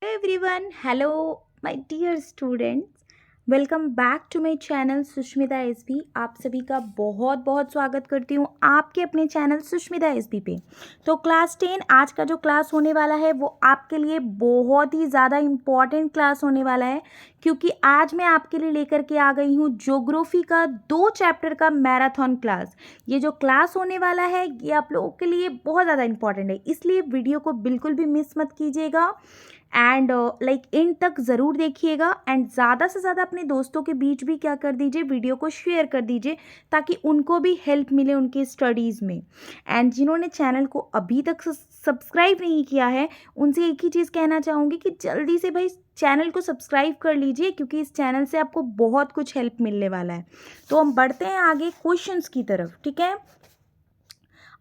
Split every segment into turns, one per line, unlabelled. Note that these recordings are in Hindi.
Everyone, hello my dear students. Welcome back to my channel Sushmita SB. आप सभी का बहुत बहुत स्वागत करती हूँ आपके अपने चैनल सुष्मिता एसबी पे। तो क्लास 10 आज का जो क्लास होने वाला है वो आपके लिए बहुत ही ज़्यादा इम्पॉर्टेंट क्लास होने वाला है, क्योंकि आज मैं आपके लिए लेकर के आ गई हूँ ज्योग्राफी का 2 चैप्टर का मैराथन क्लास। ये जो क्लास होने वाला है ये आप लोगों के लिए बहुत ज़्यादा इम्पॉर्टेंट है, इसलिए वीडियो को बिल्कुल भी मिस मत कीजिएगा एंड एंड तक ज़रूर देखिएगा। एंड ज़्यादा से ज़्यादा अपने दोस्तों के बीच भी क्या कर दीजिए, वीडियो को शेयर कर दीजिए ताकि उनको भी हेल्प मिले उनके स्टडीज़ में। एंड जिन्होंने चैनल को अभी तक सब्सक्राइब नहीं किया है उनसे एक ही चीज़ कहना चाहूँगी कि जल्दी से भाई चैनल को सब्सक्राइब कर लीजिए, क्योंकि इस चैनल से आपको बहुत कुछ हेल्प मिलने वाला है। तो हम बढ़ते हैं आगे क्वेश्चंस की तरफ, ठीक है।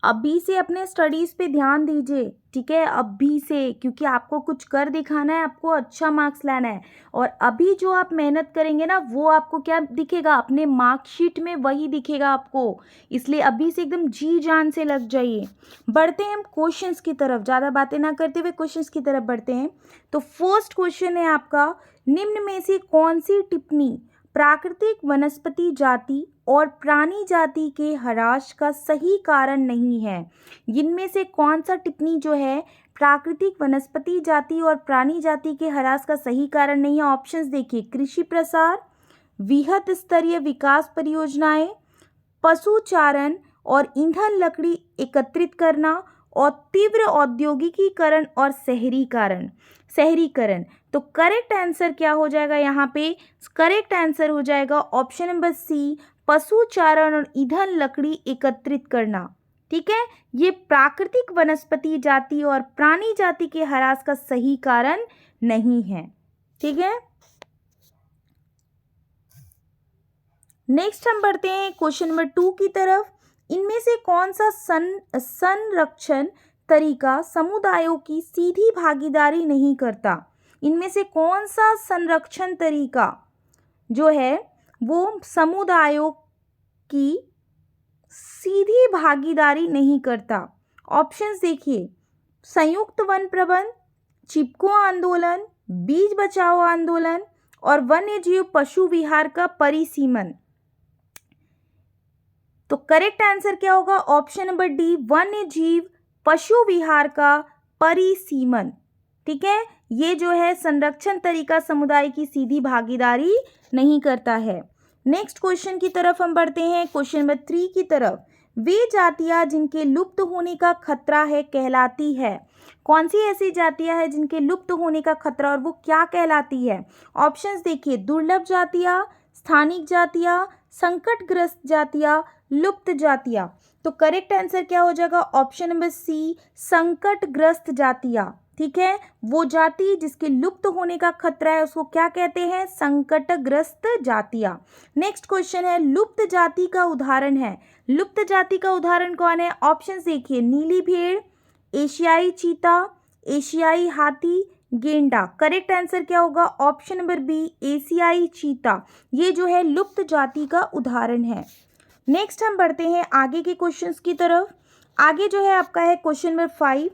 अभी से अपने स्टडीज़ पे ध्यान दीजिए, ठीक है, अभी से, क्योंकि आपको कुछ कर दिखाना है, आपको अच्छा मार्क्स लाना है। और अभी जो आप मेहनत करेंगे ना वो आपको क्या दिखेगा, अपने मार्कशीट में वही दिखेगा आपको। इसलिए अभी से एकदम जी जान से लग जाइए। बढ़ते हैं हम क्वेश्चंस की तरफ, ज़्यादा बातें ना करते हुए क्वेश्चंस की तरफ बढ़ते हैं। तो फर्स्ट क्वेश्चन है आपका, निम्न में से कौन सी टिप्पणी प्राकृतिक वनस्पति जाति और प्राणी जाति के ह्रास का सही कारण नहीं है। इनमें से कौन सा टिप्पणी जो है प्राकृतिक वनस्पति जाति और प्राणी जाति के ह्रास का सही कारण नहीं है। ऑप्शंस देखिए, कृषि प्रसार, वृहत स्तरीय विकास परियोजनाएं, पशुचारण और ईंधन लकड़ी एकत्रित करना, और तीव्र औद्योगिकीकरण और शहरीकरण। तो करेक्ट आंसर क्या हो जाएगा यहाँ पे, करेक्ट आंसर हो जाएगा ऑप्शन नंबर सी, पशुचारण और ईंधन लकड़ी एकत्रित करना। ठीक है, ये प्राकृतिक वनस्पति जाति और प्राणी जाति के ह्रास का सही कारण नहीं है। ठीक है, नेक्स्ट हम बढ़ते हैं क्वेश्चन नंबर 2 की तरफ। इनमें से कौन सा संरक्षण तरीका समुदायों की सीधी भागीदारी नहीं करता। इनमें से कौन सा संरक्षण तरीका जो है वो समुदायों की सीधी भागीदारी नहीं करता। ऑप्शंस देखिए, संयुक्त वन प्रबंध, चिपको आंदोलन, बीज बचाओ आंदोलन, और वन्य जीव पशु विहार का परिसीमन। तो करेक्ट आंसर क्या होगा, ऑप्शन नंबर डी, वन्य जीव पशु विहार का परिसीमन। ठीक है, ये जो है संरक्षण तरीका समुदाय की सीधी भागीदारी नहीं करता है। नेक्स्ट क्वेश्चन की तरफ हम बढ़ते हैं, क्वेश्चन नंबर 3 की तरफ। वे जातियां जिनके लुप्त होने का खतरा है कहलाती है। कौन सी ऐसी जातियां हैं जिनके लुप्त होने का खतरा, और वो क्या कहलाती है। ऑप्शंस देखिए, दुर्लभ जातियां, स्थानिक जातियां, संकटग्रस्त जातियां, लुप्त जातियां। तो करेक्ट आंसर क्या हो जाएगा, ऑप्शन नंबर सी, संकटग्रस्त जातियां। ठीक है, वो जाति जिसके लुप्त होने का खतरा है उसको क्या कहते हैं, संकटग्रस्त जातियां। नेक्स्ट क्वेश्चन है, लुप्त जाति का उदाहरण है। लुप्त जाति का उदाहरण कौन है। ऑप्शंस देखिए, नीली भेड़, एशियाई चीता, एशियाई हाथी, गेंडा। करेक्ट आंसर क्या होगा, ऑप्शन नंबर बी, एशियाई चीता। ये जो है लुप्त जाति का उदाहरण है। नेक्स्ट हम बढ़ते हैं आगे के क्वेश्चंस की तरफ। आगे जो है आपका है क्वेश्चन नंबर 5,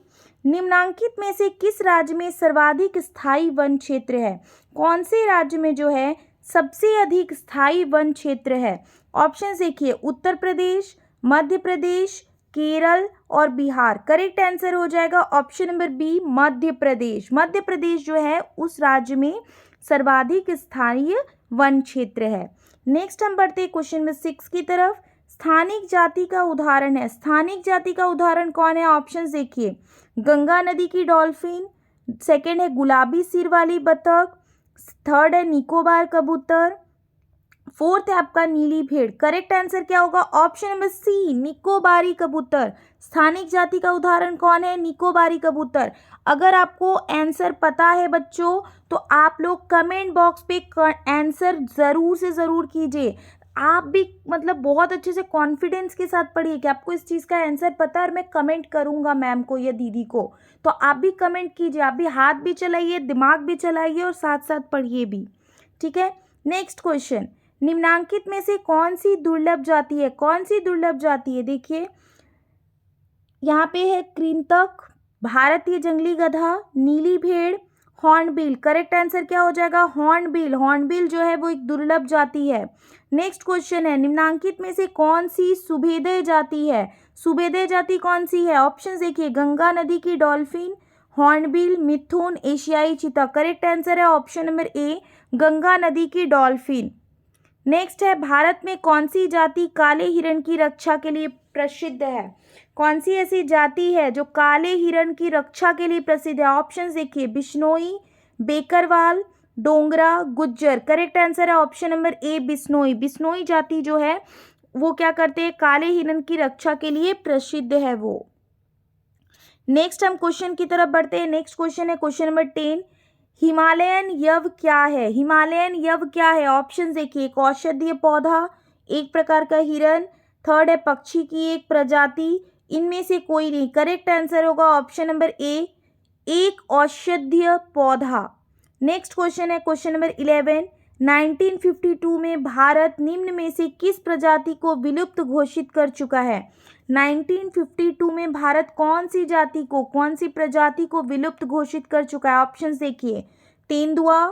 निम्नांकित में से किस राज्य में सर्वाधिक स्थायी वन क्षेत्र है। कौन से राज्य में जो है सबसे अधिक स्थायी वन क्षेत्र है। ऑप्शन देखिए, उत्तर प्रदेश, मध्य प्रदेश, केरल और बिहार। करेक्ट आंसर हो जाएगा option number B, Madhya Pradesh. Madhya Pradesh जो है उस राज्य में सर्वाधिक स्थायी वन क्षेत्र है। नेक्स्ट हम बढ़ते हैं क्वेश्चन नंबर 6 की तरफ। स्थानिक जाति का उदाहरण है। स्थानिक जाति का उदाहरण कौन है। ऑप्शंस देखिए, गंगा नदी की डॉल्फिन, सेकंड है गुलाबी सिर वाली बतख, थर्ड है निकोबार कबूतर, फोर्थ है आपका नीली भेड़। करेक्ट आंसर क्या होगा, ऑप्शन नंबर सी, निकोबारी कबूतर। स्थानिक जाति का उदाहरण कौन है, निकोबारी कबूतर। अगर आपको आंसर पता है बच्चों तो आप लोग कमेंट बॉक्स पे आंसर ज़रूर से ज़रूर कीजिए। आप भी मतलब बहुत अच्छे से कॉन्फिडेंस के साथ पढ़िए कि आपको इस चीज़ का आंसर पता है और मैं कमेंट करूँगा मैम को या दीदी को। तो आप भी कमेंट कीजिए, आप भी हाथ भी चलाइए, दिमाग भी चलाइए और साथ साथ पढ़िए भी। ठीक है, नेक्स्ट क्वेश्चन, निम्नांकित में से कौन सी दुर्लभ जाति है। कौन सी दुर्लभ जाति है, देखिए यहाँ पे है कृंतक, भारतीय जंगली गधा, नीली भेड़, हॉर्नबिल। करेक्ट आंसर क्या हो जाएगा? हॉर्नबिल। हॉर्नबिल जो है वो एक दुर्लभ जाति है। नेक्स्ट क्वेश्चन है, निम्नांकित में से कौन सी सुभेदय जाति है? सुभेदय जाति कौन सी है? ऑप्शन देखिए, गंगा नदी की डॉल्फिन, हॉर्नबिल, मिथुन, एशियाई चीता। करेक्ट आंसर है ऑप्शन नंबर ए, गंगा नदी की डॉल्फिन। नेक्स्ट है, भारत में कौन सी जाति काले हिरण की रक्षा के लिए प्रसिद्ध है? कौन सी ऐसी जाति है जो काले हिरण की रक्षा के लिए प्रसिद्ध है? ऑप्शन देखिए, बिश्नोई, बेकरवाल, डोंगरा, गुज्जर। करेक्ट आंसर है option number A, Bishnoi. Bishnoi जाति जो है वो क्या करते हैं? काले हिरण की रक्षा के लिए प्रसिद्ध है वो। नेक्स्ट हम क्वेश्चन की तरफ बढ़ते हैं। नेक्स्ट क्वेश्चन है क्वेश्चन नंबर 10, हिमालयन यव क्या है? हिमालयन यव क्या है? ऑप्शन देखिए, एक औषधीय पौधा, एक प्रकार का हिरन, थर्ड है पक्षी की एक प्रजाति, इनमें से कोई नहीं। करेक्ट आंसर होगा ऑप्शन नंबर ए, एक औषधीय पौधा। नेक्स्ट क्वेश्चन है क्वेश्चन नंबर 11, 1952 में भारत निम्न में से किस प्रजाति को विलुप्त घोषित कर चुका है? 1952 में भारत कौन सी जाति को, कौन सी प्रजाति को विलुप्त घोषित कर चुका है? ऑप्शन देखिए, तेंदुआ,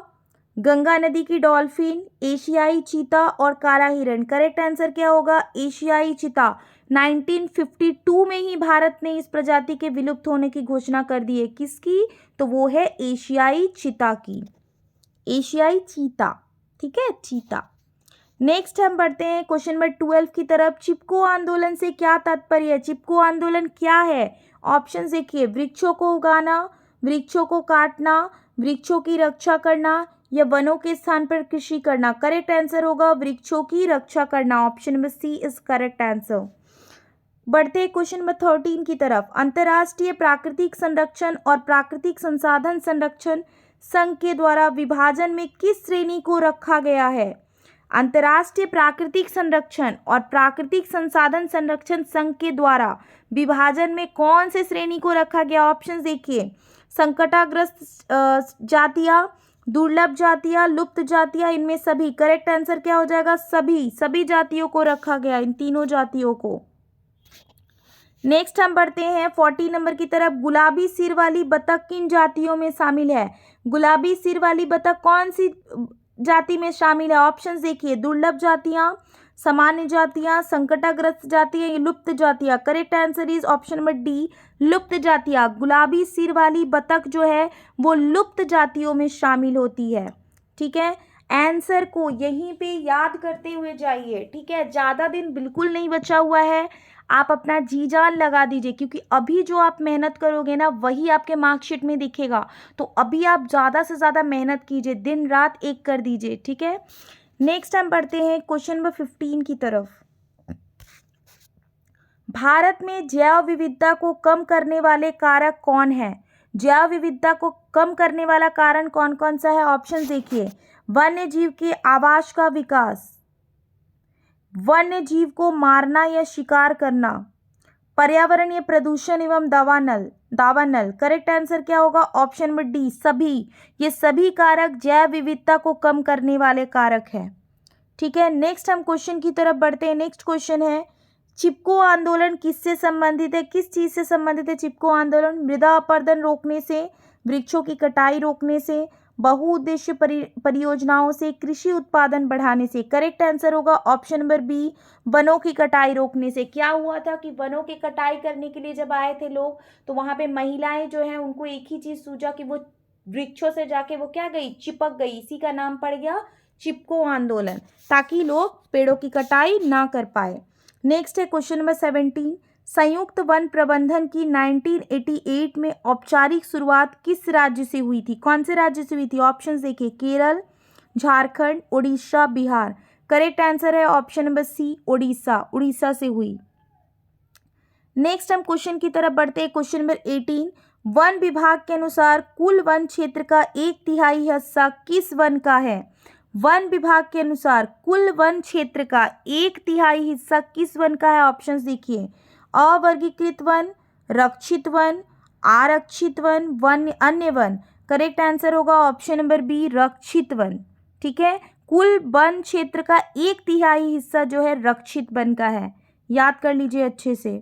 गंगा नदी की डॉल्फिन, एशियाई चीता और काला हिरण। करेक्ट आंसर क्या होगा? एशियाई चीता। 1952 में ही भारत ने इस प्रजाति के विलुप्त होने की घोषणा कर दी है। किसकी? तो वो है एशियाई चीता की, एशियाई चीता। ठीक है, चीता। नेक्स्ट हम बढ़ते हैं क्वेश्चन नंबर 12 की तरफ। चिपको आंदोलन से क्या तात्पर्य है? चिपको आंदोलन क्या है? ऑप्शन देखिए, वृक्षों को उगाना, वृक्षों को काटना, वृक्षों की रक्षा करना या वनों के स्थान पर कृषि करना। करेक्ट आंसर होगा वृक्षों की रक्षा करना। Option number C is correct answer. बढ़ते हैं क्वेश्चन नंबर 13 की तरफ। अंतर्राष्ट्रीय प्राकृतिक संरक्षण और प्राकृतिक संसाधन संरक्षण संघ के द्वारा विभाजन में किस श्रेणी को रखा गया है? अंतर्राष्ट्रीय प्राकृतिक संरक्षण और प्राकृतिक संसाधन संरक्षण संघ के द्वारा विभाजन में कौन से श्रेणी को रखा गया? ऑप्शन देखिए, संकटाग्रस्त जातियां, दुर्लभ जातियां, लुप्त जातियां, इनमें सभी। करेक्ट आंसर क्या हो जाएगा? सभी जातियों को रखा गया, इन तीनों जातियों को। नेक्स्ट हम बढ़ते हैं 40 नंबर की तरफ। गुलाबी सिर वाली बतख किन जातियों में शामिल है? गुलाबी सिर वाली बतख कौन सी जाति में शामिल है? ऑप्शन देखिए, दुर्लभ जातियां, सामान्य जातियां, संकटाग्रस्त जातियां, लुप्त जातियां। Correct answer is option number D, लुप्त जातियां। गुलाबी सिर वाली बतख जो है वो लुप्त जातियों में शामिल होती है। ठीक है, आंसर को यहीं पे याद करते हुए जाइए। ठीक है, ज़्यादा दिन बिल्कुल नहीं बचा हुआ है, आप अपना जी जान लगा दीजिए, क्योंकि अभी जो आप मेहनत करोगे ना वही आपके मार्कशीट में दिखेगा। तो अभी आप ज़्यादा से ज़्यादा मेहनत कीजिए, दिन रात एक कर दीजिए। ठीक है, नेक्स्ट हम बढ़ते हैं क्वेश्चन नंबर 15 की तरफ। भारत में जैव विविधता को कम करने वाले कारक कौन है? जैव विविधता को कम करने वाला कारण कौन कौन सा है? ऑप्शन देखिए, वन्य जीव के आवास का विकास, वन्य जीव को मारना या शिकार करना, पर्यावरणीय प्रदूषण एवं दावानल। करेक्ट आंसर क्या होगा? ऑप्शन नंबर डी, सभी। ये सभी कारक जैव विविधता को कम करने वाले कारक हैं। ठीक है, नेक्स्ट हम क्वेश्चन की तरफ बढ़ते हैं। नेक्स्ट क्वेश्चन है, चिपको आंदोलन किससे संबंधित है? किस चीज से संबंधित है चिपको आंदोलन? मृदा अपरदन रोकने से, वृक्षों की कटाई रोकने से, बहुउद्देश्य परियोजनाओं से, कृषि उत्पादन बढ़ाने से। करेक्ट आंसर होगा ऑप्शन नंबर बी, वनों की कटाई रोकने से। क्या हुआ था कि वनों की कटाई करने के लिए जब आए थे लोग, तो वहां पे महिलाएं जो हैं उनको एक ही चीज सूझा कि वो वृक्षों से जाके वो क्या गई, चिपक गई। इसी का नाम पड़ गया चिपको आंदोलन, ताकि लोग पेड़ों की कटाई ना कर पाए। नेक्स्ट है क्वेश्चन नंबर 17, संयुक्त वन प्रबंधन की 1988 में औपचारिक शुरुआत किस राज्य से हुई थी? कौन से राज्य से हुई थी? ऑप्शन देखिए, केरल, झारखंड, उड़ीसा, बिहार। करेक्ट आंसर है option number C, Orissa. Orissa से हुई। नेक्स्ट हम क्वेश्चन की तरफ बढ़ते हैं। क्वेश्चन नंबर 18, वन विभाग के अनुसार कुल वन क्षेत्र का 1/3 हिस्सा किस वन का है? वन विभाग के अनुसार कुल वन क्षेत्र का 1/3 हिस्सा किस वन का है? ऑप्शंस देखिए, अवर्गीकृत वन, रक्षित वन, आरक्षित वन, वन अन्य वन। करेक्ट आंसर होगा ऑप्शन नंबर बी, रक्षित वन। ठीक है, कुल वन क्षेत्र का 1/3 हिस्सा जो है रक्षित वन का है, याद कर लीजिए अच्छे से।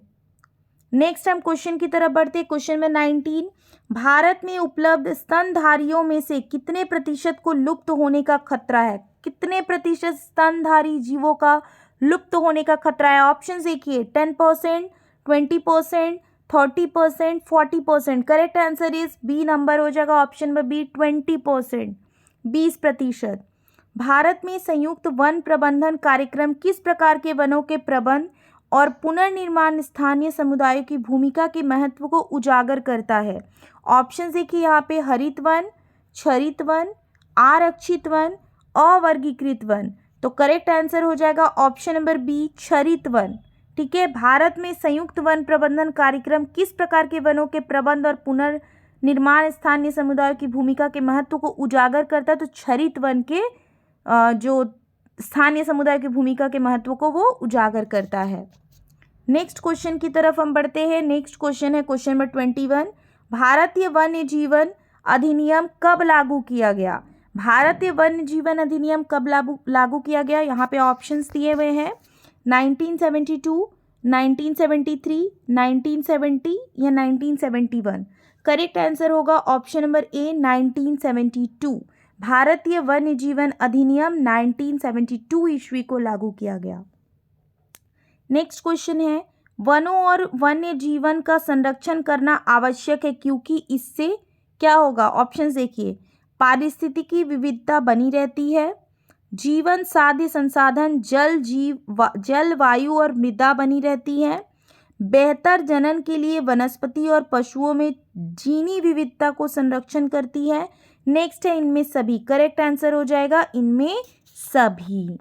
नेक्स्ट हम क्वेश्चन की तरफ बढ़ते हैं। क्वेश्चन नंबर 19, भारत में उपलब्ध स्तनधारियों में से कितने प्रतिशत को लुप्त होने का खतरा है? कितने प्रतिशत स्तनधारी जीवों का लुप्त होने का खतरा है? ऑप्शन देखिए, 10%, 20%, 30%, 40%। Correct answer is B number हो जाएगा, ऑप्शन नंबर बी 20%, 20%। भारत में संयुक्त वन प्रबंधन कार्यक्रम किस प्रकार के वनों के प्रबंध और पुनर्निर्माण स्थानीय समुदायों की भूमिका के महत्व को उजागर करता है? ऑप्शन देखिए यहाँ पे, हरित वन, क्षरित वन, आरक्षित वन, अवर्गीकृत वन। तो करेक्ट आंसर हो जाएगा ऑप्शन नंबर बी, क्षरित वन। ठीक है, भारत में संयुक्त वन प्रबंधन कार्यक्रम किस प्रकार के वनों के प्रबंध और पुनर्निर्माण स्थानीय समुदायों की भूमिका के महत्व को उजागर करता है? तो क्षरित वन के जो स्थानीय समुदाय की भूमिका के महत्व को वो उजागर करता है। नेक्स्ट क्वेश्चन की तरफ हम बढ़ते हैं। नेक्स्ट क्वेश्चन है क्वेश्चन नंबर 21। भारतीय वन्य जीवन अधिनियम कब लागू किया गया? भारतीय वन्य जीवन अधिनियम कब लागू किया गया? यहाँ पे ऑप्शंस दिए हुए हैं, 1972, 1973, 1970 या 1971। करेक्ट आंसर होगा ऑप्शन नंबर ए, 1972। भारतीय वन्य जीवन अधिनियम 1972 ईस्वी को लागू किया गया। नेक्स्ट क्वेश्चन है, वनों और वन्य जीवन का संरक्षण करना आवश्यक है क्योंकि इससे क्या होगा? ऑप्शंस देखिए, पारिस्थितिकी विविधता बनी रहती है, जीवन साध्य संसाधन जल वायु और मृदा बनी रहती है, बेहतर जनन के लिए वनस्पति और पशुओं में जीनी विविधता को संरक्षण करती है। नेक्स्ट है इनमें सभी। करेक्ट आंसर हो जाएगा इनमें सभी।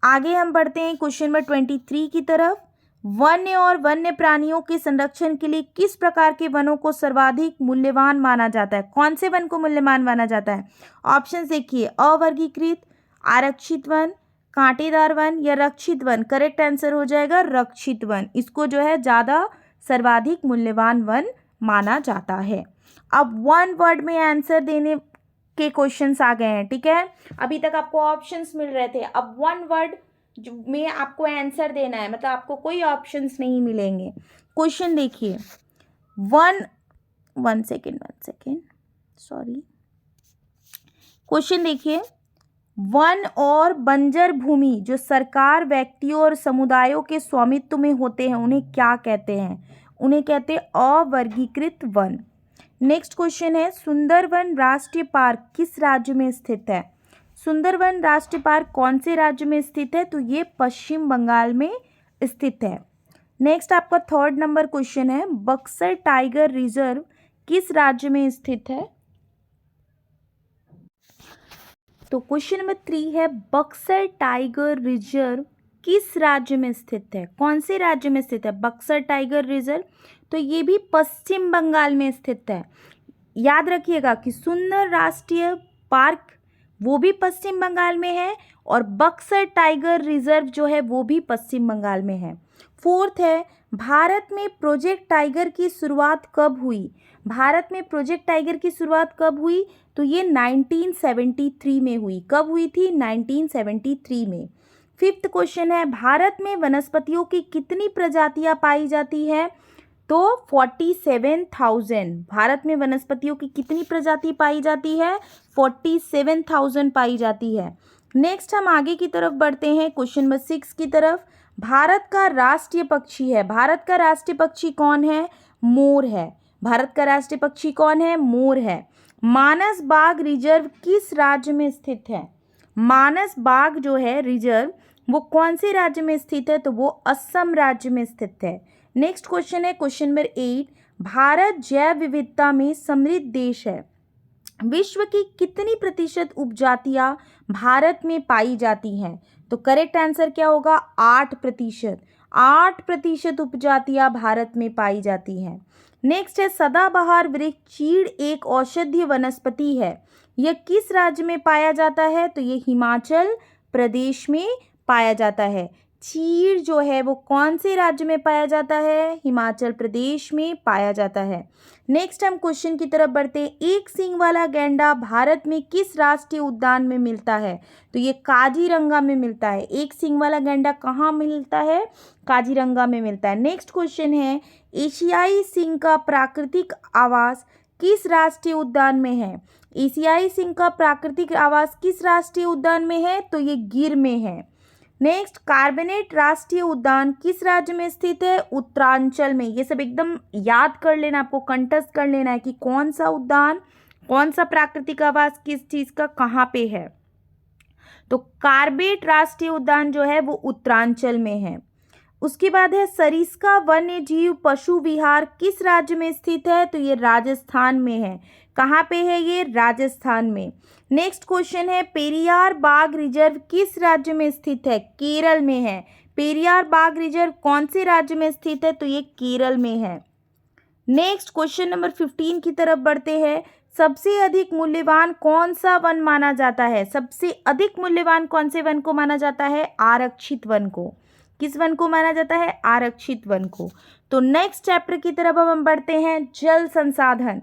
आगे हम बढ़ते हैं क्वेश्चन नंबर 23 की तरफ। वन्य और वन्य प्राणियों के संरक्षण के लिए किस प्रकार के वनों को सर्वाधिक मूल्यवान माना जाता है? कौन से वन को मूल्यवान माना जाता है? ऑप्शन देखिए, अवर्गीकृत, आरक्षित वन, कांटेदार वन या रक्षित वन। करेक्ट आंसर हो जाएगा रक्षित वन। इसको जो है ज़्यादा सर्वाधिक मूल्यवान वन माना जाता है। अब वन वर्ड में आंसर देने के क्वेश्चंस आ गए हैं। ठीक है, अभी तक आपको ऑप्शंस मिल रहे थे, अब वन वर्ड में आपको आंसर देना है, मतलब आपको कोई ऑप्शंस नहीं मिलेंगे। क्वेश्चन देखिए, वन सेकेंड सॉरी। क्वेश्चन देखिए, वन और बंजर भूमि जो सरकार, व्यक्तियों और समुदायों के स्वामित्व में होते हैं उन्हें क्या कहते हैं? उन्हें कहते हैं अवर्गीकृत वन। नेक्स्ट क्वेश्चन है, सुंदरवन राष्ट्रीय पार्क किस राज्य में स्थित है? सुंदरवन राष्ट्रीय पार्क कौन से राज्य में स्थित है? तो ये पश्चिम बंगाल में स्थित है। नेक्स्ट आपका 3rd नंबर क्वेश्चन है, बक्सर टाइगर रिजर्व किस राज्य में स्थित है? तो क्वेश्चन नंबर 3 है, बक्सर टाइगर रिजर्व किस राज्य में स्थित है? कौन से राज्य में स्थित है बक्सर टाइगर रिजर्व? तो ये भी पश्चिम बंगाल में स्थित है। याद रखिएगा कि सुंदर राष्ट्रीय पार्क वो भी पश्चिम बंगाल में है और बक्सर टाइगर रिजर्व जो है वो भी पश्चिम बंगाल में है। 4th है, भारत में प्रोजेक्ट टाइगर की शुरुआत कब हुई? भारत में प्रोजेक्ट टाइगर की शुरुआत कब हुई? तो ये 1973 में हुई। कब हुई थी? 1973 में। 5th क्वेश्चन है, भारत में वनस्पतियों की कितनी प्रजातियां पाई जाती है? तो 47,000। भारत में वनस्पतियों की कितनी प्रजाति पाई जाती है? 47,000 पाई जाती है। नेक्स्ट हम आगे की तरफ बढ़ते हैं क्वेश्चन नंबर 6 की तरफ। भारत का राष्ट्रीय पक्षी है, भारत का राष्ट्रीय पक्षी कौन है? मोर है। भारत का राष्ट्रीय पक्षी कौन है? मोर है। मानस बाघ रिजर्व किस राज्य में स्थित है? मानस बाघ जो है रिजर्व वो कौन से राज्य में स्थित है? तो वो असम राज्य में स्थित है। नेक्स्ट क्वेश्चन है क्वेश्चन नंबर 8, भारत जैव विविधता में समृद्ध देश है। विश्व की कितनी प्रतिशत उपजातियां भारत में पाई जाती हैं? तो करेक्ट आंसर क्या होगा? 8%। 8% उपजातियां भारत में पाई जाती हैं। नेक्स्ट है, सदाबहार वृक्ष चीड़ एक औषधीय वनस्पति है, यह किस राज्य में पाया जाता है? तो ये हिमाचल प्रदेश में पाया जाता है। चीड़ जो है वो कौन से राज्य में पाया जाता है? हिमाचल प्रदेश में पाया जाता है। नेक्स्ट हम क्वेश्चन की तरफ बढ़ते हैं, एक सींग वाला गैंडा भारत में किस राष्ट्रीय उद्यान में मिलता है? तो ये काजीरंगा में मिलता है। एक सींग वाला गैंडा कहाँ मिलता है? काजीरंगा में मिलता है। नेक्स्ट क्वेश्चन है, एशियाई सिंह का प्राकृतिक आवास किस राष्ट्रीय उद्यान में है? एशियाई सिंह का प्राकृतिक आवास किस राष्ट्रीय उद्यान में है? तो ये गिर में है। नेक्स्ट, कार्बेट राष्ट्रीय उद्यान किस राज्य में स्थित है? उत्तरांचल में। ये सब एकदम याद कर लेना, आपको कंठस्थ कर लेना है कि कौन सा उद्यान, कौन सा प्राकृतिक आवास किस चीज का कहाँ पे है। तो कार्बेट राष्ट्रीय उद्यान जो है वो उत्तरांचल में है। उसके बाद है सरिस्का वन्य जीव पशु विहार किस राज्य में स्थित है? तो ये राजस्थान में है। कहाँ पे है ये? राजस्थान में। नेक्स्ट क्वेश्चन है पेरियार बाघ रिजर्व किस राज्य में स्थित है? केरल में है। पेरियार बाघ रिजर्व कौन से राज्य में स्थित है? तो ये केरल में है। नेक्स्ट क्वेश्चन नंबर 15 की तरफ बढ़ते हैं। सबसे अधिक मूल्यवान कौन सा वन माना जाता है? सबसे अधिक मूल्यवान कौन से वन को माना जाता है? आरक्षित वन को। किस वन को माना जाता है? आरक्षित वन को। तो नेक्स्ट चैप्टर की तरफ अब हम बढ़ते हैं, जल संसाधन।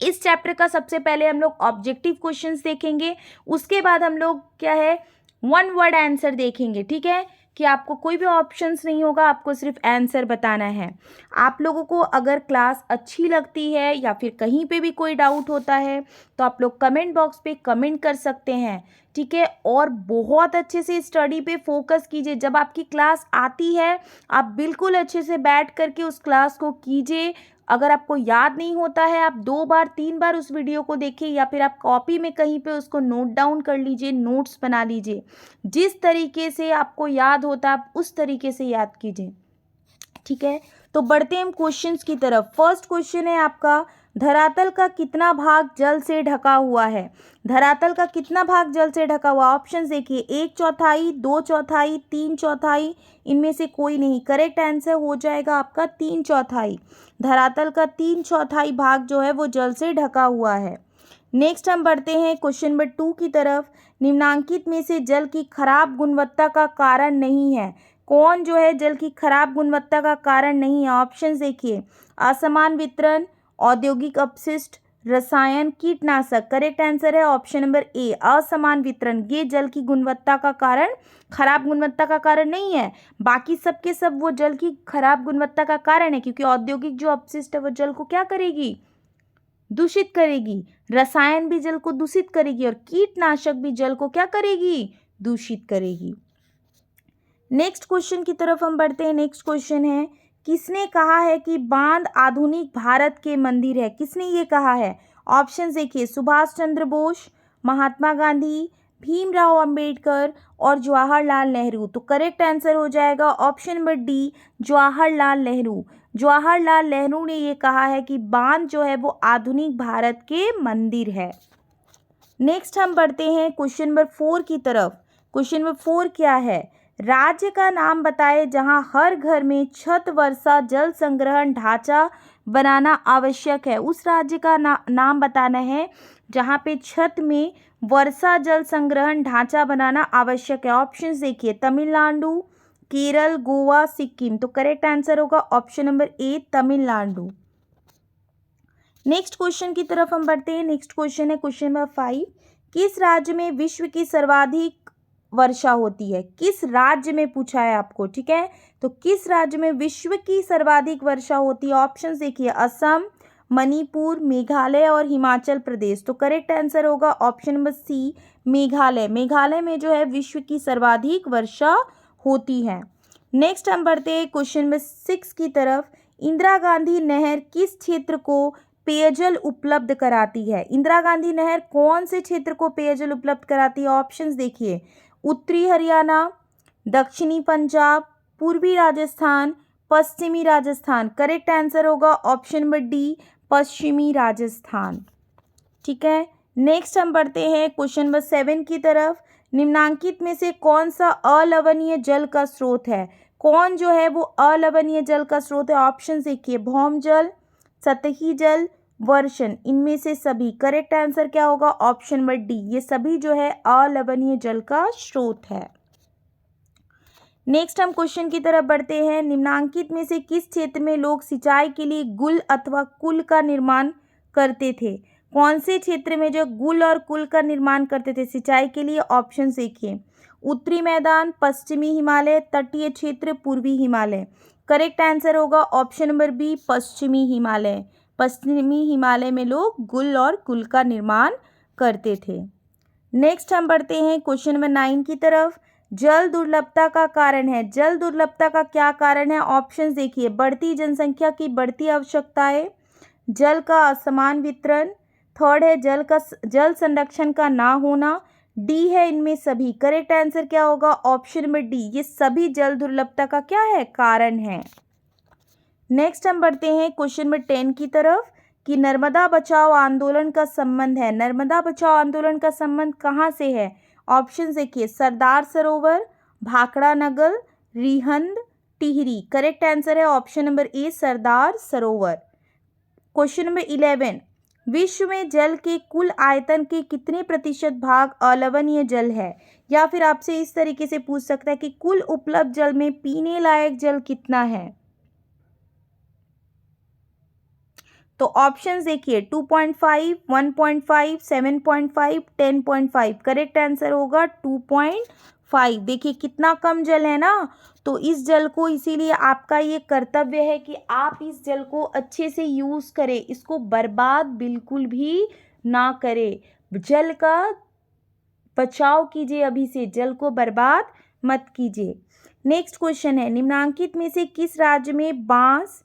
इस चैप्टर का सबसे पहले हम लोग ऑब्जेक्टिव क्वेश्चंस देखेंगे, उसके बाद हम लोग क्या है, वन वर्ड आंसर देखेंगे। ठीक है, कि आपको कोई भी ऑप्शंस नहीं होगा, आपको सिर्फ आंसर बताना है। आप लोगों को अगर क्लास अच्छी लगती है या फिर कहीं पे भी कोई डाउट होता है तो आप लोग कमेंट बॉक्स पे कमेंट कर सकते हैं। ठीक है, और बहुत अच्छे से स्टडी पे फोकस कीजिए। जब आपकी क्लास आती है आप बिल्कुल अच्छे से बैठ करके उस क्लास को कीजिए। अगर आपको याद नहीं होता है आप 2 बार 3 बार उस वीडियो को देखिए, या फिर आप कॉपी में कहीं पे उसको नोट डाउन कर लीजिए, नोट्स बना लीजिए। जिस तरीके से आपको याद होता है आप उस तरीके से याद कीजिए। ठीक है, तो बढ़ते हैं हम क्वेश्चंस की तरफ। फर्स्ट क्वेश्चन है आपका, धरातल का कितना भाग जल से ढका हुआ है? धरातल का कितना भाग जल से ढका हुआ? ऑप्शंस देखिए, 1/4, 2/4, 3/4, इनमें से कोई नहीं। करेक्ट आंसर हो जाएगा आपका 3/4। धरातल का 3/4 भाग जो है वो जल से ढका हुआ है। नेक्स्ट हम बढ़ते हैं क्वेश्चन नंबर 2 की तरफ। निम्नांकित में से जल की खराब गुणवत्ता का कारण नहीं है। कौन जो है जल की खराब गुणवत्ता का कारण नहीं है? ऑप्शंस देखिए, असमान वितरण, औद्योगिक अपशिष्ट, रसायन, कीटनाशक। करेक्ट आंसर है ऑप्शन नंबर ए, असमान वितरण। ये जल की गुणवत्ता का कारण, खराब गुणवत्ता का कारण नहीं है। बाकी सब के सब वो जल की खराब गुणवत्ता का कारण है, क्योंकि औद्योगिक जो अपशिष्ट है वो जल को क्या करेगी? दूषित करेगी। रसायन भी जल को दूषित करेगी और कीटनाशक भी जल को क्या करेगी? दूषित करेगी। नेक्स्ट क्वेश्चन की तरफ हम बढ़ते हैं। नेक्स्ट क्वेश्चन है, किसने कहा है कि बांध आधुनिक भारत के मंदिर है? किसने ये कहा है? ऑप्शन देखिए, सुभाष चंद्र बोस, महात्मा गांधी, भीमराव अंबेडकर और जवाहरलाल नेहरू। तो करेक्ट आंसर हो जाएगा option number D, Jawaharlal Nehru. Jawaharlal Nehru ने ये कहा है कि बांध जो है वो आधुनिक भारत के मंदिर है। नेक्स्ट हम बढ़ते हैं क्वेश्चन नंबर 4 की तरफ। क्वेश्चन नंबर 4 क्या है? राज्य का नाम बताए जहां हर घर में छत वर्षा जल संग्रहण ढांचा बनाना आवश्यक है। उस राज्य का नाम बताना है जहां पे छत में वर्षा जल संग्रहण ढांचा बनाना आवश्यक है। ऑप्शंस देखिए, तमिलनाडु, केरल, गोवा, सिक्किम। तो करेक्ट आंसर होगा option number A, Tamil Nadu. Next question की तरफ हम बढ़ते हैं। नेक्स्ट क्वेश्चन है क्वेश्चन नंबर 5, किस राज्य में विश्व की सर्वाधिक वर्षा होती है? किस राज्य में पूछा है आपको। ठीक है, तो किस राज्य में विश्व की सर्वाधिक वर्षा होती है? ऑप्शंस देखिए, असम, मणिपुर, मेघालय और हिमाचल प्रदेश। तो करेक्ट आंसर होगा option number C, Meghalaya. Meghalaya में जो है विश्व की सर्वाधिक वर्षा होती है। नेक्स्ट हम बढ़ते हैं क्वेश्चन नंबर 6 की तरफ। इंदिरा गांधी नहर किस क्षेत्र को पेयजल उपलब्ध कराती है? इंदिरा गांधी नहर कौन से क्षेत्र को पेयजल उपलब्ध कराती है? ऑप्शंस देखिए, उत्तरी हरियाणा, दक्षिणी पंजाब, पूर्वी राजस्थान, पश्चिमी राजस्थान। करेक्ट आंसर होगा ऑप्शन नंबर डी, पश्चिमी राजस्थान। ठीक है, नेक्स्ट हम बढ़ते हैं क्वेश्चन नंबर 7 की तरफ। निम्नांकित में से कौन सा अलवणीय जल का स्रोत है? कौन जो है वो अलवणीय जल का स्रोत है? ऑप्शन देखिए, भौम जल, सतही जल, वर्षण। इनमें से सभी। करेक्ट आंसर क्या होगा? ऑप्शन नंबर डी, ये सभी जो है अलवणीय जल का स्रोत है। नेक्स्ट हम क्वेश्चन की तरफ बढ़ते हैं। निम्नांकित में से किस क्षेत्र में लोग सिंचाई के लिए गुल अथवा कुल का निर्माण करते थे? कौन से क्षेत्र में जो गुल और कुल का निर्माण करते थे सिंचाई के लिए? ऑप्शन देखिए, उत्तरी मैदान, पश्चिमी हिमालय, तटीय क्षेत्र, पूर्वी हिमालय। करेक्ट आंसर होगा ऑप्शन नंबर बी, पश्चिमी हिमालय। पश्चिमी हिमालय में लोग गुल और कुल का निर्माण करते थे। नेक्स्ट हम बढ़ते हैं क्वेश्चन नंबर 9 की तरफ। जल दुर्लभता का कारण है। जल दुर्लभता का क्या कारण है? ऑप्शंस देखिए, बढ़ती जनसंख्या की बढ़ती आवश्यकताएं, जल का असमान वितरण, थर्ड है जल संरक्षण का ना होना, डी है इनमें सभी। करेक्ट आंसर क्या होगा? ऑप्शन नंबर डी, ये सभी जल दुर्लभता का क्या है? कारण है। नेक्स्ट हम बढ़ते हैं क्वेश्चन नंबर 10 की तरफ कि नर्मदा बचाओ आंदोलन का संबंध है। नर्मदा बचाओ आंदोलन का संबंध कहाँ से है? ऑप्शन देखिए, सरदार सरोवर, भाखड़ा नगर, रिहंद, टिहरी। करेक्ट आंसर है option number A, Sardar Sarovar. Question number 11, विश्व में जल के कुल आयतन के कितने प्रतिशत भाग अलवणीय जल है? या फिर आपसे इस तरीके से पूछ सकता है कि कुल उपलब्ध जल में पीने लायक जल कितना है? तो ऑप्शंस देखिए, 2.5, 1.5, 7.5, 10.5। करेक्ट आंसर होगा 2.5। देखिए कितना कम जल है ना, तो इस जल को, इसीलिए आपका ये कर्तव्य है कि आप इस जल को अच्छे से यूज़ करें, इसको बर्बाद बिल्कुल भी ना करें। जल का बचाव कीजिए, अभी से जल को बर्बाद मत कीजिए। नेक्स्ट क्वेश्चन है, निम्नांकित में से किस राज्य में बांस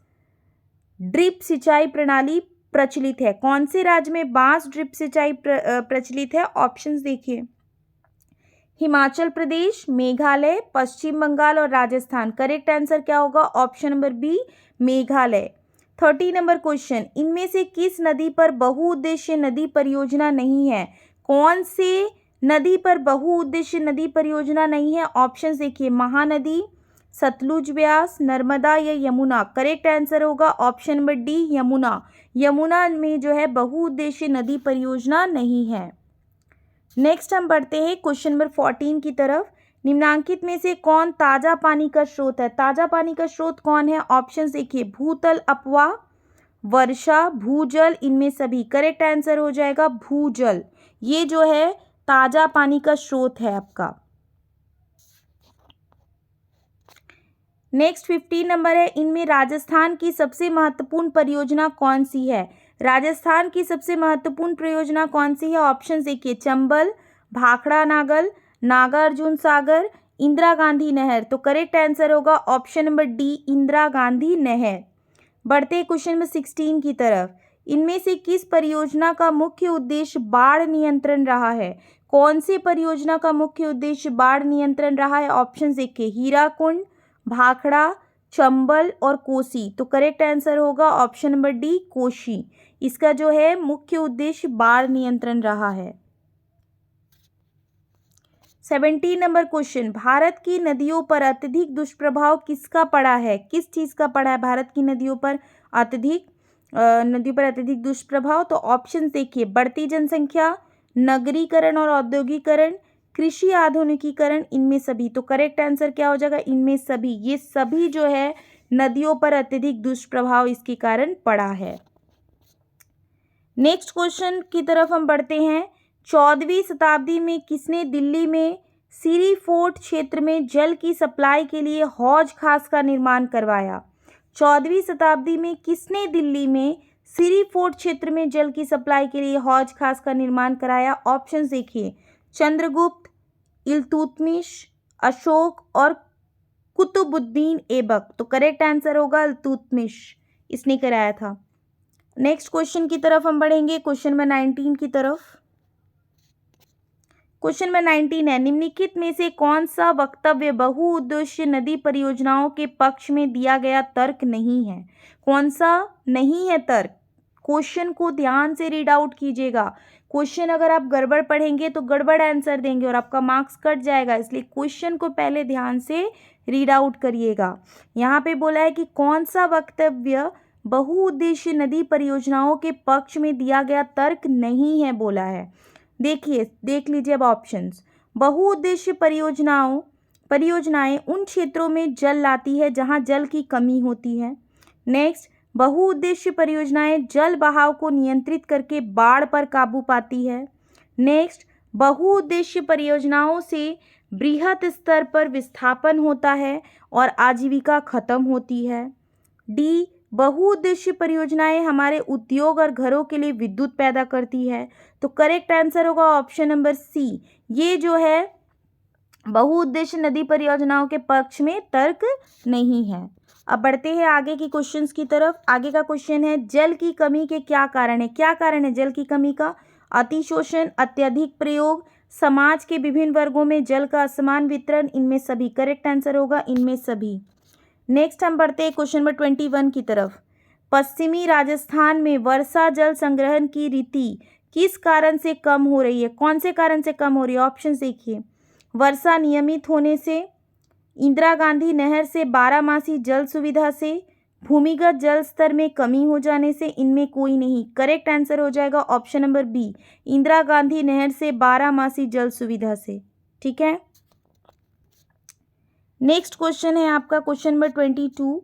ड्रिप सिंचाई प्रणाली प्रचलित है? कौन से राज्य में बांस ड्रिप सिंचाई प्रचलित है? ऑप्शंस देखिए, हिमाचल प्रदेश, मेघालय, पश्चिम बंगाल और राजस्थान। करेक्ट आंसर क्या होगा? Option number B, Meghalaya. 30 number question, इनमें से किस नदी पर बहुउद्देशीय नदी परियोजना नहीं है? कौन से नदी पर बहुउद्देशीय नदी परियोजना नहीं है? ऑप्शंस देखिए, महानदी, सतलुज, व्यास, नर्मदा या यमुना। करेक्ट आंसर होगा option number D, Yamuna. Yamuna में जो है बहुउद्देशीय नदी परियोजना नहीं है। नेक्स्ट हम बढ़ते हैं क्वेश्चन नंबर 14 की तरफ। निम्नांकित में से कौन ताजा पानी का स्रोत है? ताजा पानी का स्रोत कौन है? ऑप्शंस देखिए, भूतल अपवाह, वर्षा, भूजल, इनमें सभी। करेक्ट आंसर हो जाएगा भूजल। ये जो है ताजा पानी का स्रोत है आपका। नेक्स्ट 15 नंबर है, इनमें राजस्थान की सबसे महत्वपूर्ण परियोजना कौन सी है? राजस्थान की सबसे महत्वपूर्ण परियोजना कौन सी है? ऑप्शन देखिए, चंबल, भाखड़ा नागल, नागार्जुन सागर, इंदिरा गांधी नहर। तो करेक्ट आंसर होगा option number D, Indira Gandhi नहर। बढ़ते क्वेश्चन नंबर 16 की तरफ। इनमें से किस परियोजना का मुख्य उद्देश्य बाढ़ नियंत्रण रहा है? कौन सी परियोजना का मुख्य उद्देश्य बाढ़ नियंत्रण रहा है? ऑप्शन देखिए, हीराकुंड, भाखड़ा, चंबल और कोसी। तो करेक्ट आंसर होगा ऑप्शन नंबर डी, कोसी। इसका जो है मुख्य उद्देश्य बाढ़ नियंत्रण रहा है। 17 नंबर क्वेश्चन, भारत की नदियों पर अत्यधिक दुष्प्रभाव किसका पड़ा है? किस चीज का पड़ा है भारत की नदियों पर अत्यधिक दुष्प्रभाव? तो ऑप्शन देखिए, बढ़ती जनसंख्या, नगरीकरण और औद्योगिकरण, कृषि आधुनिकीकरण, इनमें सभी। तो करेक्ट आंसर क्या हो जाएगा? इनमें सभी। ये सभी जो है नदियों पर अत्यधिक दुष्प्रभाव इसके कारण पड़ा है। नेक्स्ट क्वेश्चन की तरफ हम बढ़ते हैं। 14वीं शताब्दी में किसने दिल्ली में सीरी फोर्ट क्षेत्र में जल की सप्लाई के लिए हौज खास का निर्माण करवाया? 14वीं शताब्दी में किसने दिल्ली में सीरी फोर्ट क्षेत्र में जल की सप्लाई के लिए हौज खास का निर्माण कराया? ऑप्शन देखिए, चंद्रगुप्त, इल्तुतमिश, अशोक और कुतुबुद्दीन ऐबक। तो करेक्ट आंसर होगा इल्तुतमिश, इसने कराया था। नेक्स्ट क्वेश्चन की तरफ हम बढ़ेंगे, क्वेश्चन नंबर 19 की तरफ। क्वेश्चन नंबर 19 है, निम्नलिखित में से कौन सा वक्तव्य बहुउद्देशीय नदी परियोजनाओं के पक्ष में दिया गया तर्क नहीं है? कौन सा नहीं है तर्क? क्वेश्चन को ध्यान से रीड आउट कीजिएगा। क्वेश्चन अगर आप गड़बड़ पढ़ेंगे तो गड़बड़ आंसर देंगे और आपका मार्क्स कट जाएगा, इसलिए क्वेश्चन को पहले ध्यान से रीड आउट करिएगा। यहाँ पे बोला है कि कौन सा वक्तव्य बहुउद्देशीय नदी परियोजनाओं के पक्ष में दिया गया तर्क नहीं है बोला है। देखिए, देख लीजिए अब ऑप्शंस। बहुउद्देशीय परियोजनाएं उन क्षेत्रों में जल लाती है जहां जल की कमी होती है। नेक्स्ट, बहुउद्देशीय परियोजनाएं जल बहाव को नियंत्रित करके बाढ़ पर काबू पाती है। नेक्स्ट, बहुउद्देशीय परियोजनाओं से बृहत स्तर पर विस्थापन होता है और आजीविका खत्म होती है। डी, बहुउद्देशीय परियोजनाएं हमारे उद्योग और घरों के लिए विद्युत पैदा करती है। तो करेक्ट आंसर होगा ऑप्शन नंबर सी। ये जो है बहुउद्देशीय नदी परियोजनाओं के पक्ष में तर्क नहीं है। अब बढ़ते हैं आगे की क्वेश्चंस की तरफ। आगे का क्वेश्चन है, जल की कमी के क्या कारण है? क्या कारण है जल की कमी का? अतिशोषण, अत्यधिक प्रयोग, समाज के विभिन्न वर्गों में जल का असमान वितरण, इनमें सभी। करेक्ट आंसर होगा इनमें सभी। नेक्स्ट हम बढ़ते हैं क्वेश्चन नंबर 21 की तरफ। पश्चिमी राजस्थान में वर्षा जल संग्रहण की रीति किस कारण से कम हो रही है? कौन से कारण से कम हो रही है? ऑप्शन देखिए, वर्षा नियमित होने से, इंदिरा गांधी नहर से बारहमासी जल सुविधा से, भूमिगत जल स्तर में कमी हो जाने से, इनमें कोई नहीं। करेक्ट आंसर हो जाएगा option number B, Indira Gandhi नहर से बारहमासी जल सुविधा से। ठीक है, नेक्स्ट क्वेश्चन है आपका क्वेश्चन नंबर 22।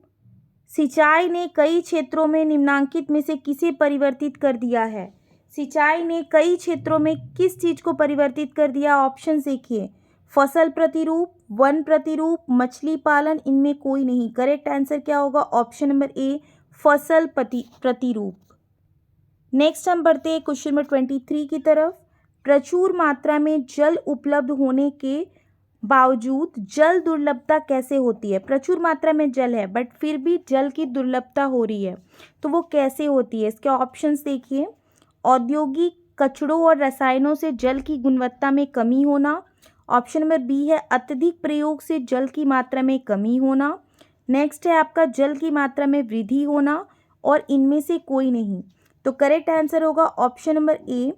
सिंचाई ने कई क्षेत्रों में निम्नांकित में से किसे परिवर्तित कर दिया है? सिंचाई ने कई क्षेत्रों में किस चीज को परिवर्तित कर दिया? ऑप्शन देखिए, फसल प्रतिरूप, वन प्रतिरूप, मछली पालन, इनमें कोई नहीं। करेक्ट आंसर क्या होगा? ऑप्शन नंबर ए, फसल प्रतिरूप। नेक्स्ट हम बढ़ते हैं क्वेश्चन नंबर 23 की तरफ। प्रचुर मात्रा में जल उपलब्ध होने के बावजूद जल दुर्लभता कैसे होती है? प्रचुर मात्रा में जल है बट फिर भी जल की दुर्लभता हो रही है, तो वो कैसे होती है? इसके ऑप्शंस देखिए, औद्योगिक कचड़ों और रसायनों से जल की गुणवत्ता में कमी होना। ऑप्शन नंबर बी है अत्यधिक प्रयोग से जल की मात्रा में कमी होना। नेक्स्ट है आपका जल की मात्रा में वृद्धि होना, और इनमें से कोई नहीं। तो करेक्ट आंसर होगा ऑप्शन नंबर ए,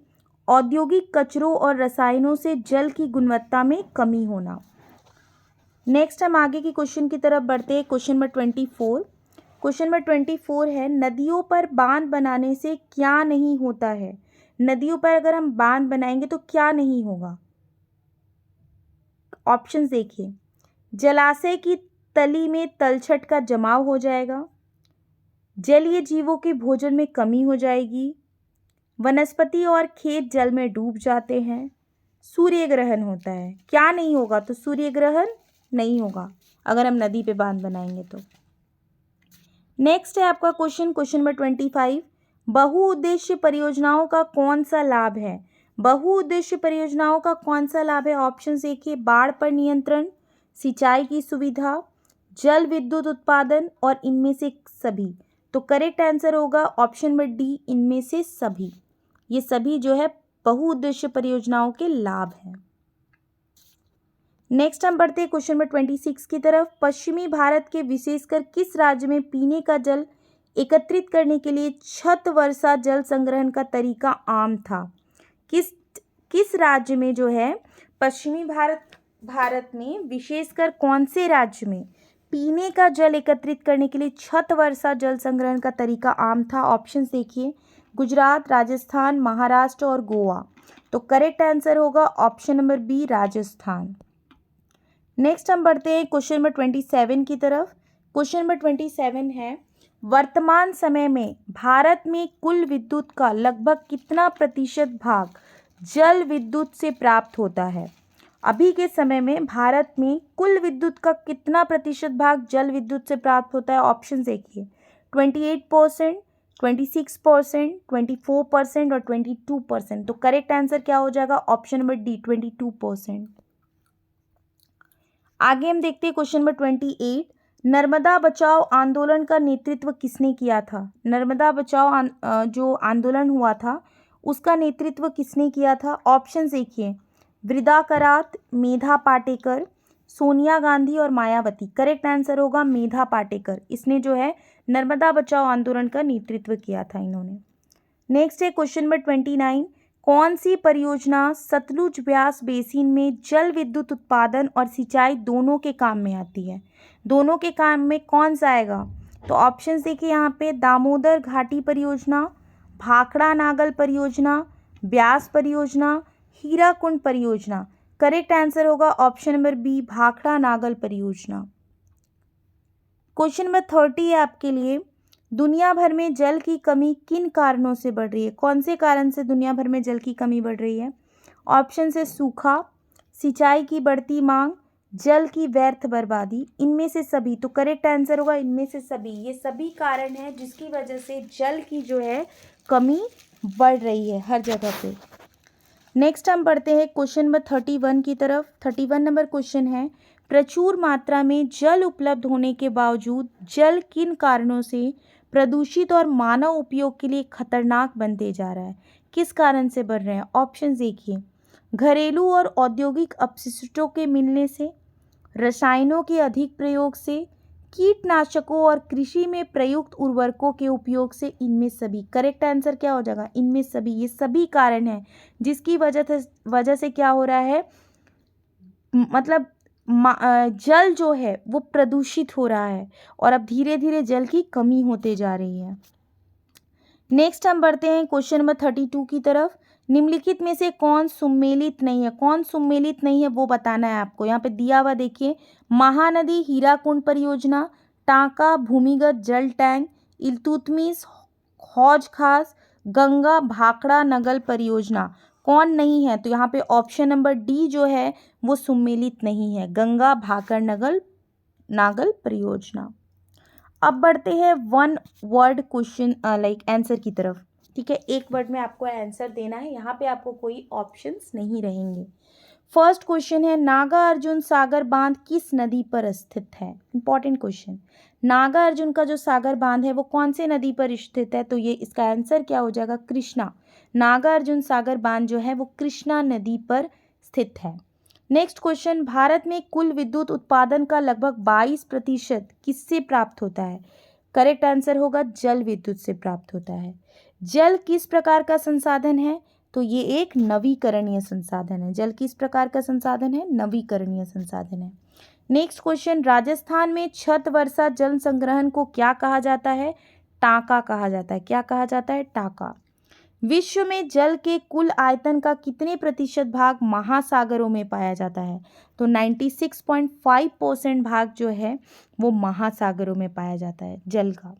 औद्योगिक कचरों और रसायनों से जल की गुणवत्ता में कमी होना। नेक्स्ट हम आगे की क्वेश्चन की तरफ बढ़ते हैं। Question number 24। क्वेश्चन नंबर 24 है, नदियों पर बांध बनाने से क्या नहीं होता है? नदियों पर अगर हम बांध बनाएंगे तो क्या नहीं होगा? ऑप्शंस देखिए, जलाशय की तली में तलछट का जमाव हो जाएगा, जलीय जीवों के भोजन में कमी हो जाएगी, वनस्पति और खेत जल में डूब जाते हैं, सूर्य ग्रहण होता है। क्या नहीं होगा? तो सूर्य ग्रहण नहीं होगा अगर हम नदी पे बांध बनाएंगे तो। नेक्स्ट है आपका क्वेश्चन नंबर 25। बहुउद्देशीय परियोजनाओं का कौन सा लाभ है? बहुउद्देशीय परियोजनाओं का कौन सा लाभ है? ऑप्शन देखिए, बाढ़ पर नियंत्रण, सिंचाई की सुविधा, जल विद्युत उत्पादन, और इनमें से सभी। तो करेक्ट आंसर होगा ऑप्शन नंबर डी, इनमें से सभी। ये सभी जो है बहुउद्देशीय परियोजनाओं के लाभ हैं। नेक्स्ट हम बढ़ते हैं क्वेश्चन नंबर 26 की तरफ। पश्चिमी भारत के विशेषकर किस राज्य में पीने का जल एकत्रित करने के लिए छत वर्षा जल संग्रहण का तरीका आम था? किस राज्य में जो है पश्चिमी भारत में विशेषकर कौन से राज्य में पीने का जल एकत्रित करने के लिए छत वर्षा जल संग्रहण का तरीका आम था? ऑप्शंस देखिए, गुजरात, राजस्थान, महाराष्ट्र और गोवा। तो करेक्ट आंसर होगा option number B, Rajasthan. Next हम बढ़ते हैं क्वेश्चन नंबर 27 की तरफ। क्वेश्चन नंबर 27 है, वर्तमान समय में भारत में कुल विद्युत का लगभग कितना प्रतिशत भाग जल विद्युत से प्राप्त होता है? अभी के समय में भारत में कुल विद्युत का कितना प्रतिशत भाग जल विद्युत से प्राप्त होता है? ऑप्शन देखिए, 28%, 26%, 24% और 22%। तो करेक्ट आंसर क्या हो जाएगा? Option number D, 22%। आगे हम देखते हैं क्वेश्चन नंबर 28। नर्मदा बचाओ आंदोलन का नेतृत्व किसने किया था? नर्मदा बचाओ जो आंदोलन हुआ था उसका नेतृत्व किसने किया था? ऑप्शन देखिए, वृंदा करात, मेधा पाटेकर, सोनिया गांधी और मायावती। करेक्ट आंसर होगा मेधा पाटेकर। इसने जो है नर्मदा बचाओ आंदोलन का नेतृत्व किया था इन्होंने। नेक्स्ट है क्वेश्चन नंबर 29। कौन सी परियोजना सतलुज ब्यास बेसिन में जल विद्युत उत्पादन और सिंचाई दोनों के काम में आती है? दोनों के काम में कौन सा आएगा? तो ऑप्शंस देखिए यहाँ पे, दामोदर घाटी परियोजना, भाखड़ा नागल परियोजना, ब्यास परियोजना, हीराकुंड परियोजना। करेक्ट आंसर होगा option number B, Bhakra Nangal परियोजना। क्वेश्चन नंबर 30 है आपके लिए, दुनिया भर में जल की कमी किन कारणों से बढ़ रही है? कौन से कारण से दुनिया भर में जल की कमी बढ़ रही है? ऑप्शन है सूखा, सिंचाई की बढ़ती मांग, जल की व्यर्थ बर्बादी, इनमें से सभी। तो करेक्ट आंसर होगा इनमें से सभी। ये सभी कारण हैं जिसकी वजह से जल की जो है कमी बढ़ रही है हर जगह पे। नेक्स्ट हम बढ़ते हैं क्वेश्चन नंबर 31 की तरफ। 31 नंबर क्वेश्चन है, प्रचुर मात्रा में जल उपलब्ध होने के बावजूद जल किन कारणों से प्रदूषित और मानव उपयोग के लिए खतरनाक बनते जा रहा है? किस कारण से बढ़ रहे हैं? ऑप्शन देखिए, घरेलू और औद्योगिक अपशिष्टों के मिलने से, रसायनों के अधिक प्रयोग से, कीटनाशकों और कृषि में प्रयुक्त उर्वरकों के उपयोग से, इनमें सभी। करेक्ट आंसर क्या हो जाएगा? इनमें सभी। ये सभी कारण हैं जिसकी वजह से क्या हो रहा है, मतलब जल जो है वो प्रदूषित हो रहा है और अब धीरे धीरे जल की कमी होते जा रही है। नेक्स्ट हम बढ़ते हैं क्वेश्चन नंबर 32 की तरफ। निम्नलिखित में से कौन सुमेलित नहीं है? कौन सुमेलित नहीं है वो बताना है आपको। यहाँ पे दिया हुआ देखिए, महानदी हीराकुंड परियोजना, टांका भूमिगत जल टैंक, इल्तुतमिश हौज खास, गंगा भाखड़ा नगल परियोजना। कौन नहीं है? तो यहाँ पे ऑप्शन नंबर डी जो है वो सुमेलित नहीं है, गंगा भाखड़ नागल परियोजना। अब बढ़ते हैं one word question like answer की तरफ। ठीक है, एक वर्ड में आपको आंसर देना है, यहाँ पे आपको कोई ऑप्शंस नहीं रहेंगे। फर्स्ट क्वेश्चन है, नागार्जुन सागर बांध किस नदी पर स्थित है? Important question. नागार्जुन का जो सागर बांध है वो कौन से नदी पर स्थित है? तो ये इसका आंसर क्या हो जाएगा? कृष्णा। नागार्जुन सागर बांध जो है वो कृष्णा नदी पर स्थित है। नेक्स्ट क्वेश्चन, भारत में कुल विद्युत उत्पादन का लगभग 22% किससे प्राप्त होता है? करेक्ट आंसर होगा जल विद्युत से प्राप्त होता है। जल किस प्रकार का संसाधन है? तो ये एक नवीकरणीय संसाधन है। जल किस प्रकार का संसाधन है? नवीकरणीय संसाधन है। नेक्स्ट क्वेश्चन, राजस्थान में छत वर्षा जल संग्रहण को क्या कहा जाता है? टांका कहा जाता है। क्या कहा जाता है? टांका। विश्व में जल के कुल आयतन का कितने प्रतिशत भाग महासागरों में पाया जाता है? तो 96.5% भाग जो है वो महासागरों में पाया जाता है जल का।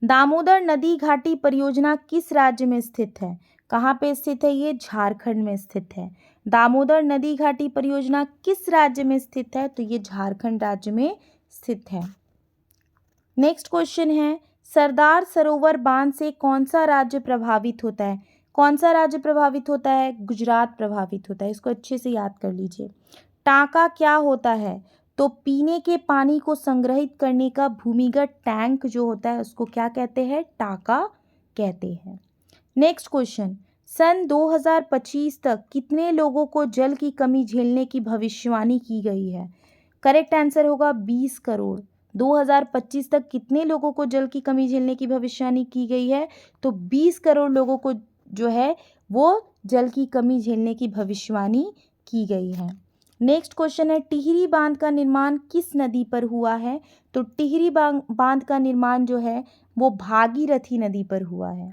दामोदर नदी घाटी परियोजना किस राज्य में स्थित है? कहाँ पे स्थित है? ये झारखंड में स्थित है। दामोदर नदी घाटी परियोजना किस राज्य में स्थित है? तो ये झारखंड राज्य में स्थित है। नेक्स्ट क्वेश्चन है, सरदार सरोवर बांध से कौन सा राज्य प्रभावित होता है? कौन सा राज्य प्रभावित होता है? गुजरात प्रभावित होता है। इसको अच्छे से याद कर लीजिए। टांका क्या होता है? तो पीने के पानी को संग्रहित करने का भूमिगत टैंक जो होता है उसको क्या कहते हैं? टांका कहते हैं। नेक्स्ट क्वेश्चन, सन 2025 तक कितने लोगों को जल की कमी झेलने की भविष्यवाणी की गई है? करेक्ट आंसर होगा 20 करोड़। 2025 तक कितने लोगों को जल की कमी झेलने की भविष्यवाणी की गई है? तो 20 करोड़ लोगों को जो है वो जल की कमी झेलने की भविष्यवाणी की गई है। नेक्स्ट क्वेश्चन है, टिहरी बांध का निर्माण किस नदी पर हुआ है? तो टिहरी बांध का निर्माण जो है वो भागीरथी नदी पर हुआ है।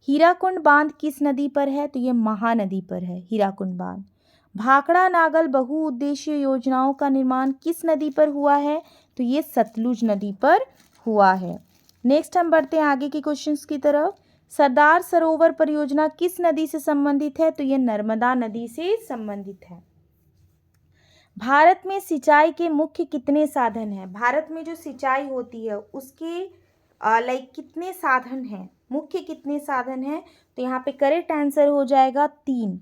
हीराकुंड बांध किस नदी पर है? तो ये महानदी पर है हीराकुंड बांध। भाखड़ा नागल बहुउद्देशीय योजनाओं का निर्माण किस नदी पर हुआ है? तो ये सतलुज नदी पर हुआ है। नेक्स्ट हम बढ़ते हैं आगे के क्वेश्चंस की तरफ। सरदार सरोवर परियोजना किस नदी से संबंधित है? तो ये नर्मदा नदी से संबंधित है। भारत में सिंचाई के मुख्य कितने साधन हैं? भारत में जो सिंचाई होती है उसके कितने साधन हैं? मुख्य कितने साधन हैं? तो यहाँ पे करेक्ट आंसर हो जाएगा 3।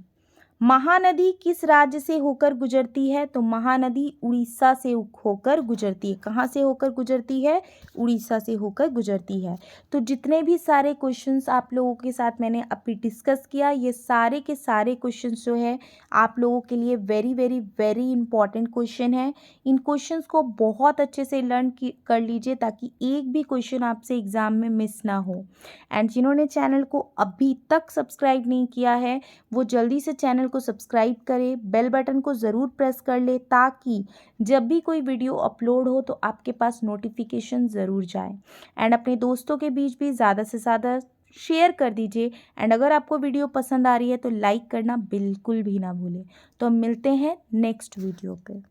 महानदी किस राज्य से होकर गुजरती है? तो महानदी उड़ीसा से होकर गुजरती है। कहाँ से होकर गुजरती है? उड़ीसा से होकर गुजरती है। तो जितने भी सारे क्वेश्चंस आप लोगों के साथ मैंने अभी डिस्कस किया, ये सारे के सारे क्वेश्चंस जो है आप लोगों के लिए very very very important question है। इन क्वेश्चंस को बहुत अच्छे से लर्न कर लीजिए ताकि एक भी क्वेश्चन आपसे एग्जाम में मिस ना हो। एंड जिन्होंने चैनल को अभी तक सब्सक्राइब नहीं किया है वो जल्दी से चैनल को सब्सक्राइब करें, बेल बटन को ज़रूर प्रेस कर ले ताकि जब भी कोई वीडियो अपलोड हो तो आपके पास नोटिफिकेशन ज़रूर जाए। एंड अपने दोस्तों के बीच भी ज़्यादा से ज़्यादा शेयर कर दीजिए। एंड अगर आपको वीडियो पसंद आ रही है तो लाइक करना बिल्कुल भी ना भूलें। तो मिलते हैं नेक्स्ट वीडियो पे।